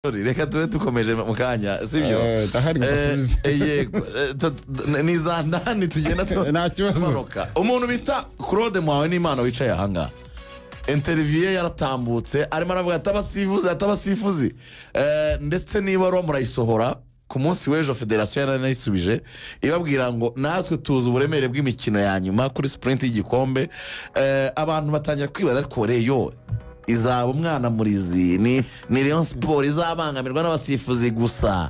reka tube dukomeje mu kanya sibyo ni za ndani tugenda tumanuka umuntu bita Claude Muhawe n'Imana wicaye ahanga interview yaratambutse arimo aravuga atabasifuzi ndetse niba ro murayisohora ku munsi w'ejo federation yanayisubije ibabwira ngo natwe tuzi uburemere bw'imikino ya nyuma kuri sprint y'igikombe abantu batangira kwibaza ko reyo izaba umwana murizi ni Rayon Sport izabangamirwa n'abasifuzi gusa.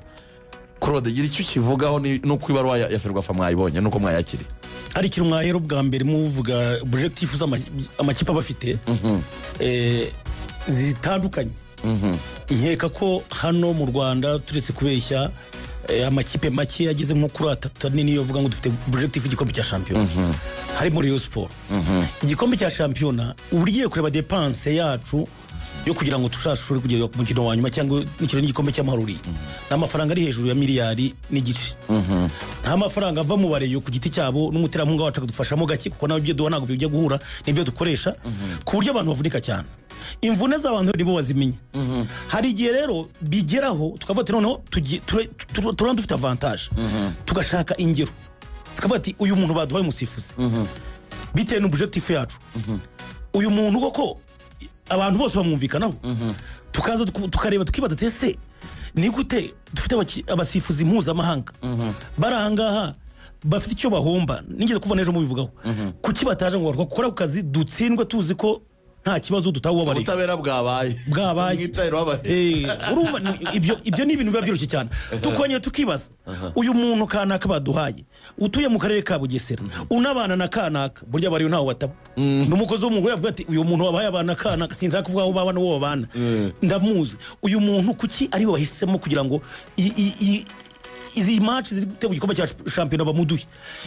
Claude gira icyo kivugaho nuko ibarwa ya Ferwafa mwayibonye nuko mwayakiri ari ikintu mwahero bwa mbere muvuga objectif z'amakipe abafite zitandukanye nkeka ko hano mu Rwanda turetse kubeshya amakipe make yagize nko kuri atatu nini yo vuga ngo dufite objectif igikombe cya champion hari muri Rayon Sport igikombe cya champion uriye kureba dépense yacu yo kugira ngo tushashore kugera ku mukino wa nyuma cyangwa n'ikiro n'igikombe cy'amahoro n'amafaranga ari hejuru ya miliyari n'igice nta mafaranga ava mu bareyo ku giti cyabo n'umuterankunga wacu akadufashamo gake kuko nawe ibyo duha ntabwo bijya guhura n'ibyo dukoresha ku buryo abantu bavunika cyane imvune z'abantu nibo bazimenya hari igihe rero bigeraho tukavuga ati noneho turanda dufite avantage tugashaka ingero tukavuga ati uyu muntu baduhaye umusifuzi bitewe n'objectif yacu uyu muntu koko abantu bose bamwumvikanaho tukaza tukareba tukibaza tese ni gute dufite abasifuzi mpuzamahanga barahangaha bafite icyo bahomba nigeze kuva nejo mubivugaho kuki bataje ngo bakora ku kazi dutsindwe tuzi ko nta kibazo dutawo bari utabera bwabaye urumva ibyo ni ibintu byoroshye cyane tukonye tukibaza uyu muntu kanaka baduhaye utuye mu karere ka Bugesera unabana na kanaka burya bari ntawo wataba n'umukozi w'umugore yavuga ati uyu muntu wabaye abana kanaka sinshaka kuvuga aho babana wo babana ndamuzi uyu muntu kuki ari bo bahisemo kugira ngo izi match ziri gutega igikombe cya champion bamuduye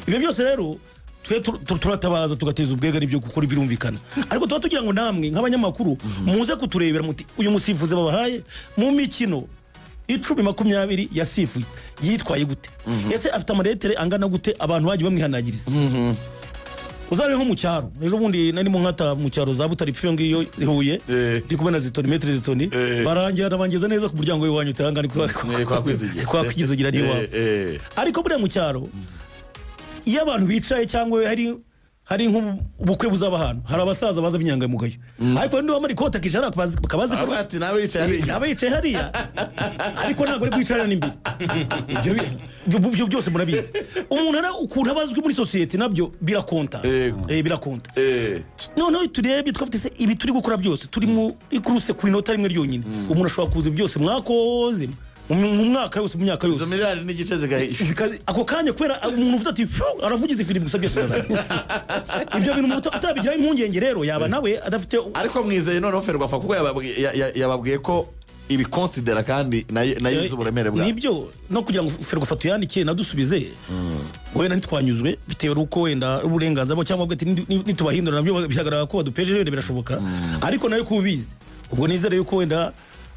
ibyo byose rero turatabaza tugateza ubwega nibyo gukora birumvikana ariko tuba tugira ngo namwe nk'abanyamakuru muze kuturebera muti uyu musifuzi babahaye mu mikino 10-20 yasifuye yitwaye gute ese afite amaretere angana gute abantu bagiye bamwihanagiriza uzare nko mu cyaro ejo bundi nari mu nkata mu cyaro za Butari pfyo ngiyo ihuye ndi kubona zitoni metre zitoni barangira nabangeza neza ku buryango w'iwanyu utangana kwa kwizigira ni wa ariko bure mu cyaro iyo abantu bicaye cyangwa hari nk'ubukwe buzaba ahantu hari abasaza baza binyangamugayo ariko ndi wamari kota kijana bakabazi ko ati nawe yicaye hariya ariko ntabwo ari kwicara n'imbere ibyo byose murabizi umuntu ara ukuntu abazwi muri society nabyo birakonta birakonta noneho turebye twafite se ibi turi gukora byose turi mu ikuruse ku inota rimwe ryonyine umuntu ashobora kuza byose mwakoze mu mwaka yose mu myaka yose miliyari n'igice zigahisha ako kanya kwera umuntu uvuze ati aravugize film gusa byose ibyo bintu umuntu atabigira impungenge rero yaba nawe adafite ariko mwizeye noneho Ferwafa kuko yababwiye ko ibi consider kandi nayo uburemere bwa nibyo no kugira ngo Ferwafa tuyandike nadusubize wenda ntitwanyuzwe bitewe uko wenda uburenganzira bo cyangwa bwati nitubahindura nabyo bihagarara ko badupeje rero birashoboka ariko nayo kubizi ubwo nizere yuko wenda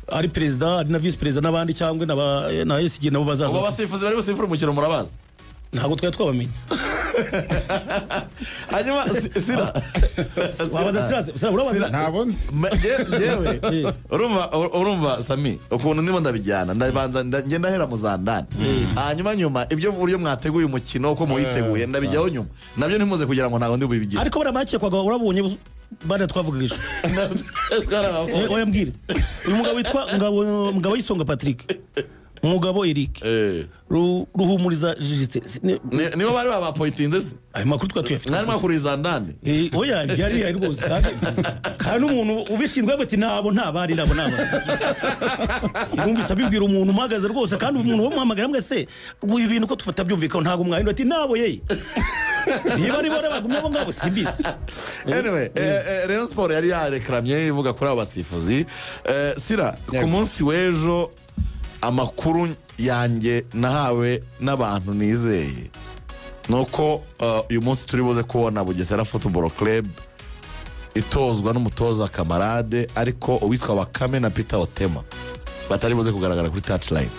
ari president ari na vice president nabandi cyangwe na SG nabo bazaza abo basifuzi bari busifura umukino murabaza ntabwo twabamenye hanyuma sira wabaza sira urabaza ntabwo nzi jewe urumva Sami ukuntu ndimo ndabijyana ndabanza ngenda hera muzandani hanyuma nyuma ibyo buryo mwateguye umukino uko muwiteguye ndabijyaho nyuma nabyo ntimuze kugira ngo ntago ndi bubigire ariko barabakekwaga urabonye bana twavugisha oyambwire uyu mugabo witwa Ngabo Yisonga Patrick umugabo Eric ruhumuriza jijite nibo bari bapointinze se ayo makuru twatuyafite nari makuriza ndani oya yari rwose kandi umuntu ubishinzwe ati nabo ntabari irumvise abibwira umuntu umagaze rwose kandi umuntu bamuhamagara mwese ubu bintu ko tutabyumvikana ntago mwahindura ati nabo yeye niba ari bora bagumye bo ngabo simbise anyway Rayon Sport yari yarekramye ivuga kuri aba basifuzi sira ku munsi w'ejo amakuru yanjye nahawe n'abantu nizeye nuko uyu munsi turi buze kubona Bugesera Football Club itozwa n'umutoza Kamarade ariko uwitwa Bakame na Peter Otema batari buze kugaragara kuri touchline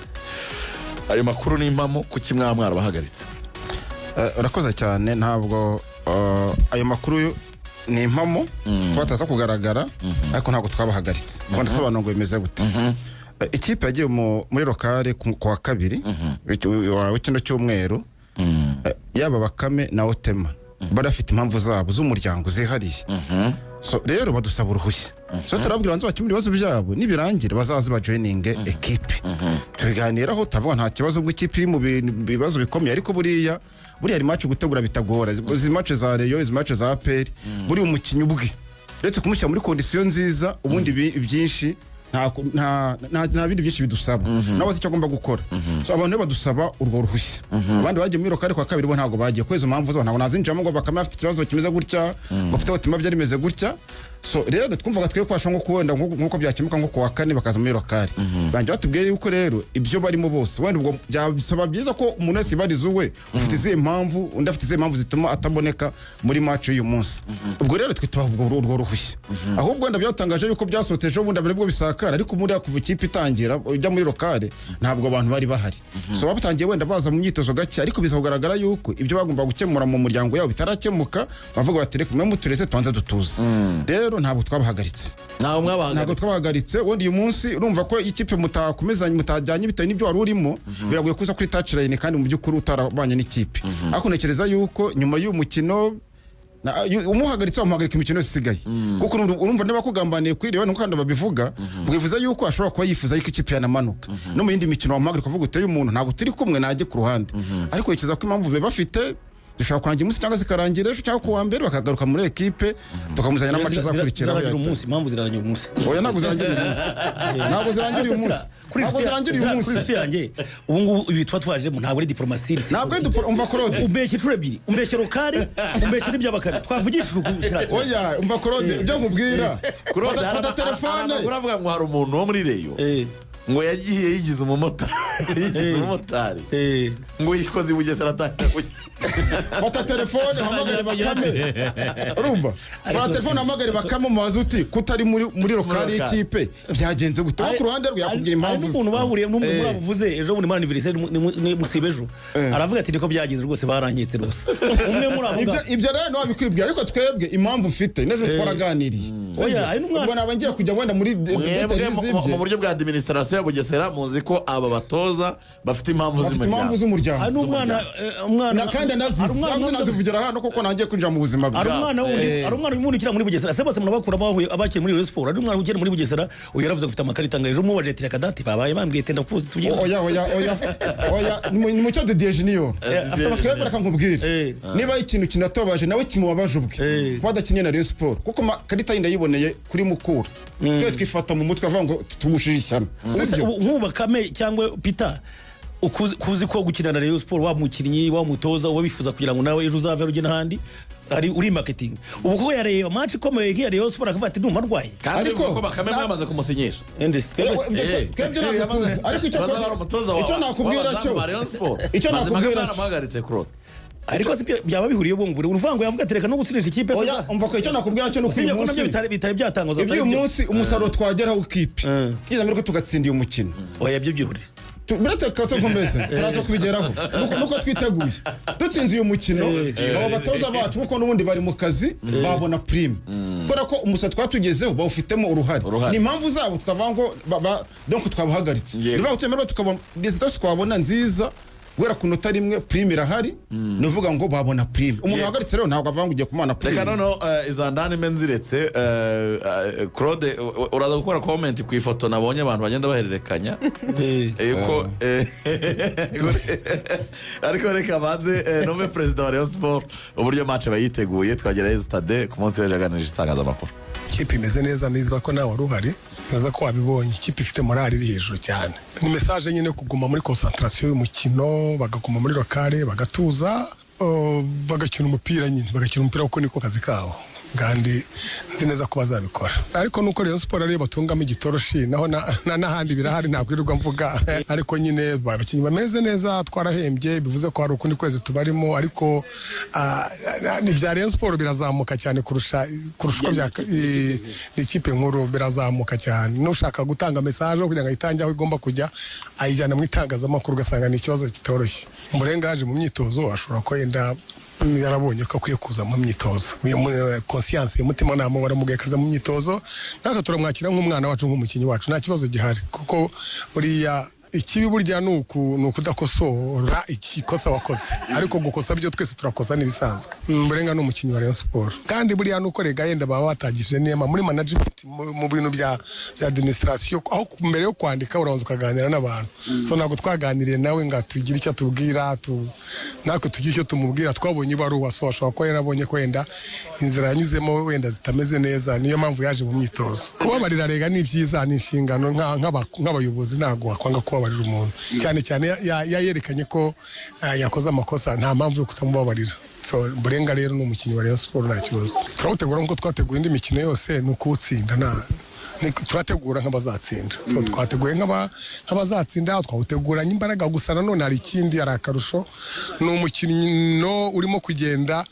ayo makuru ni impamo ku kimwe mwabahagaritse urakoze cyane ntabwo ayo makuru ni impamo ko bataza kugaragara ariko ntabwo twabahagaritse ngo ndasobanura ngo bimeze gute ikipe yagiye muri lokale ku wa kabiri w'ikino cy'umweru yaba Bakame na Otema bari bafite impamvu zabo z'umuryango zihariye so rero badusaba uruhushya so turabwira banze bakimura ibibazo byabo nibirangira bazaze bajoininge equipe tubiganiraho tavuga nta kibazo bw'ikipe iri mu bibazo bikomeye ariko buriya ari match gutegura bitagora izi match za Rayon izi match za APR buri umukinyi ubwe ndetse kumushyira muri condition nziza ubundi byinshi nta bindi byinshi bidusaba nabaze icyo agomba gukora so abantu badusaba urwo ruhushya abandi bagiye muri lokale kwa kabiri bo ntago bagiye kwezo mpamvu zo ntago nazinjiramo ngo Bakame afite ikibazo kimeze gutya ngo afite Otema byari meze gutya so rero twumvaga twe kwasha ngo kuwenda nkuko byakemuka ngo kuwa kane bakaza muri lokale banje batubwiye yuko rero ibyo barimo bose wenda ubwo byasaba byiza ko umuntu wese ibariza uwe ufite izihe mpamvu undi afite izihe mpamvu zituma ataboneka muri match y'uyu munsi ubwo rero twe tubavuga urwo ruhushya ahubwo wenda byatangaje yuko byasoteje ubundi abari bwo bisakara ariko muri kuva ikipe itangira ujya muri lokale ntabwo abantu bari bahari so batangiye wenda baza mu myitozo gake ariko biza kugaragara yuko ibyo bagomba gukemura mu muryango yabo bitarakemuka bavuga bati reka mwe muturese twanze dutuze rero ntabwo twabahagaritse ntabwo twabahagaritse wenda uyu munsi urumva ko ikipe mutakomezanye mutajyanye bitewe n'ibyo wari urimo biragoye kuza kuri touch line kandi mu by'ukuri utarabanye n'ikipe ariko ntekereza yuko nyuma y'uyu mukino umuhagaritse umuhagarika imikino isigaye kuko urumva niba kugambaniye kuri rero kandi babivuga bwivuza yuko ashobora kuba yifuza yuko ikipe yanamanuka no mu yindi mikino wamuhagarika uvuga uteye umuntu ntabwo turi kumwe najye ku ruhande ariko ikiza ko impamvu be bafite dushaka kurangira umunsi cyangwa zikarangira ejo cyangwa kuwa mbere bakagaruka muri equipe tukamuzanya na match zakurikira impamvu zirarangira umunsi oya ntabwo zirangira umunsi ntabwo zirangira umunsi yanjye ubu ngubu ibi twaje ntabwo ari diplomasi ntabwo umva Claude umbeshye inshuro ebyiri umbeshye lokale umbeshye n'iby'abakare twavugishije oya umva Claude ibyo nkubwira fata telefone uravuga ngo hari umuntu wo muri Rayon ngo yagiye yigize umumotari ngo yikoze Bugesera atangiye fata telefone hamagare Bakame urumva fata telefone hamagare Bakame mubaza uti kutari muri lokale y'ikipe byagenze gute ku ruhande rwe yakubwira impamvu n'umuntu bahuriye n'umuntu bavuze ejo muri anniversaire ni musibejo aravuga ati niko byagenze rwose barangitse rwose umwe muri avuga ibyo rero no bikwibwira ariko twebwe impamvu ufite nejo twaraganiriye oya ari n'umwana ubwo nabangiye kujya wenda muri mu buryo bwa administration ya Bugesera muzi ko aba batoza bafite impamvu z'umuryango ari umwana kandi nazivugira hano kuko nangiye kwinjira mu buzima bwawe ari umwana w'umuntu ukira muri Bugesera se bose murabakura abakiri muri Rayon Sport ari umwana ukira muri Bugesera uyaravuze gufite amakarita ngaje mu bajetira kadati babaye bambwiye tenda kuzi tubye oya ni mucyo de Diejenior afite reka nkubwire niba ikintu kinatobaje nawe kimubabaje ubwe kwadakinye na Rayon Sport kuko karita yinda yiboneye kuri Mukura twe twifata mu mutwe avuga ngo tugushirishana nk'Ubakame cyangwa Peter kuzi ko gukina na Rayon Sport wa mukinnyi wa mutoza wabifuza kugira ngo nawe ejo uzave rugena handi ari uri marketing ubu ko yareba match ikomeye nk'iya Rayon Sport akavuga ati ndumva ndwaye kandi ko Bakame mwamaze kumusinyisha ariko icyo nakubwira cyo baramahagaritse Claude ariko byaba bihuriye bungure uruvango yavuga ati reka no gutsinisha ikipe oya umva ko icyo nakubwira cyo nuko uyu munsi bitari byatangaza uyu munsi umusaruro twageraho ukipe kiza mbere ko tugatsindiye umukino oya byo byihuri biretse ko tukomeze turaza kubigeraho nuko twiteguye dutsinze uyu mukino abo batoza bacu kuko n'ubundi bari mu kazi babona prime kubera ko umusatsi twatugezeho bawufitemo uruhare ni impamvu zabo tutavango donc twabahagaritse niba utemera tukabona resultats twabona nziza wera kunota rimwe prime irahari nuvuga ngo babona prime umuntu wagaritse rero ntabwo avanga ugiye kumana prime reka none izandane menziretse Claude uraza gukora comment ku ifoto nabonye abantu bagenda bahererekanya yuko ariko reka baze nome president wa Rayon Sport uburyo match bayiteguye twagera stade ku munsi w'ejaganije itangazamakuru kipe imeze neza nizwa ko nawe ruhari neza ko wabibonye ikipe ifite morale iri hejuru cyane ni message nyine kuguma muri concentration y'umukino bagakuma muri lokale bagatuza bagakina umupira nyine bagakina umupira kuko niko kazi kawo kandi nzi neza ko bazabikora ariko nuko Rayon Sport ari batungamo igitoroshi naho n'ahandi birahari ntabwirirwa mvuga ariko nyine abakinnyi bameze neza twarahembye bivuze ko hari ukundi kwezi tubarimo ariko ni bya Rayon Sport birazamuka cyane kurusha bya ikipe nkuru birazamuka cyane nushaka gutanga message kugira ngo itange aho igomba kujya ayijyana mu itangazamakuru ugasanga ni ikibazo kitoroshye umurengaje mu myitozo ashobora ko yenda yarabonye ko akwiye kuza mu myitozo conscience umutima nama waramubwiye kaza mu myitozo natwe turamwakira nk'umwana wacu nk'umukinnyi wacu nta kibazo gihari kuko buriya ikibi burya ni ukudakosora ikikosa wakoze ariko gukosa byo twese turakosa n'ibisanzwe Mborenga ni umukinnyi wa Rayon Sport kandi buriya nuko rega yenda baba batagije niyama muri management mu bintu bya administration aho mbere yo kwandika urabanza ukaganira n'abantu so ntabwo twaganiriye nawe ngo tugire icyo tubwira natwe tugire icyo tumubwira twabonye ibaruwa so ashobora ko yarabonye ko wenda inzira yanyuzemo wenda zitameze neza niyo mpamvu yaje mu myitozo kubabarira rega ni byiza ni inshingano nk'abayobozi ntabwo wakwanga kubabarira umuntu cyane cyane yerekanye ko yakoze amakosa nta mpamvu yo kutamubabarira so Mborenga rero ni umukinnyi wa Rayon Sport nta kibazo turawutegura nk'uko twateguye indi mikino yose ni ukuwutsinda turategura nk'abazatsinda so twateguye nk'abazatsinda twawuteguranye imbaraga gusa nanone hari ikindi hari akarusho ni umukino urimo kugenda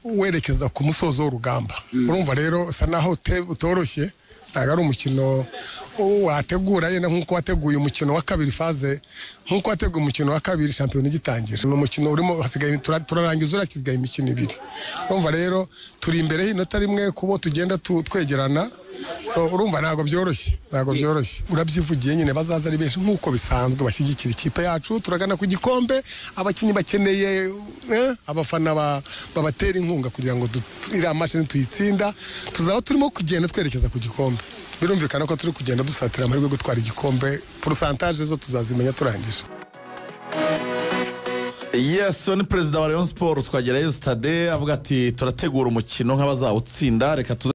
werekeza ku musozo w'urugamba urumva rero usa naho utoroshye ntabwo ari umukino wategura yenda nk'uko wateguye umukino wa kabiri faze nk'uko wateguye umukino wa kabiri shampiyona igitangira ni umukino urimo hasigaye turarangiza urasigaye imikino 2 urumva rero turi imbere y'inota rimwe kubo tugenda twegerana so urumva ntabwo byoroshye urabyivugiye nyine bazaza ari benshi nk'uko bisanzwe bashyigikira ikipe yacu turagana ku gikombe abakinnyi bakeneye abafana babatera inkunga kugira ngo iriya match tuyitsinda tuzaba turimo kugenda twerekeza ku gikombe birumvikana ko turi kugenda dusatira amahirwe yo gutwara igikombe pourcentage zo tuzazimenya turangije Yes, ni perezida wa Rayon Sport twagerayo stade avuga ati turategura umukino nk'abazawutsinda reka